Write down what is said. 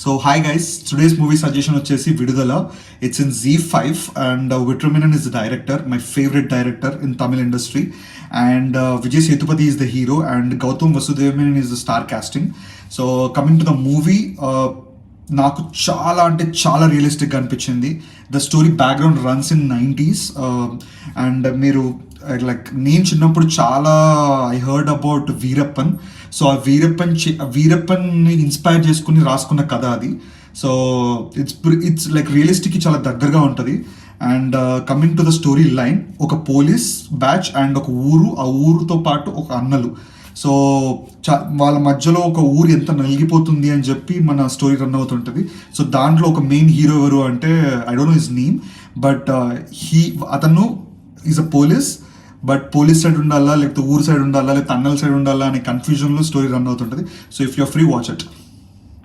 So hi guys, today's movie suggestion వచ్చేసి Vidudala. It's in Z5 and Vetrimaaran is the director, my favourite director in Tamil industry. And Vijay Sethupathi is the hero and Gautham Vasudevan is the star casting. So coming to the movie, నాకు చాలా అంటే చాలా రియలిస్టిక్గా అనిపించింది. The story background runs in 90s and మీరు like నేను చిన్నప్పుడు చాలా ఐ హర్డ్ అబౌట్ వీరప్పన్. సో ఆ వీరప్పన్ని ఇన్స్పైర్ చేసుకుని రాసుకున్న కథ అది. సో ఇట్స్ లైక్ రియలిస్టిక్కి చాలా దగ్గరగా ఉంటుంది. And coming to the story line, ఒక పోలీస్ బ్యాచ్ అండ్ ఒక ఊరు, ఆ ఊరుతో పాటు ఒక అన్నలు. సో వాళ్ళ మధ్యలో ఒక ఊరు ఎంత నలిగిపోతుంది అని చెప్పి మన స్టోరీ రన్ అవుతుంటుంది. సో దాంట్లో ఒక మెయిన్ హీరో ఎవరు అంటే I don't know his name, but అతను is a police. But police side ఉండాలా, లేకపోతే ఊరు సైడ్ ఉండాలా, లేకపోతే అన్నల సైడ్ ఉండాలా అనే కన్ఫ్యూజన్లో స్టోరీ రన్ అవుతుంటుంది. So if you're free, watch it.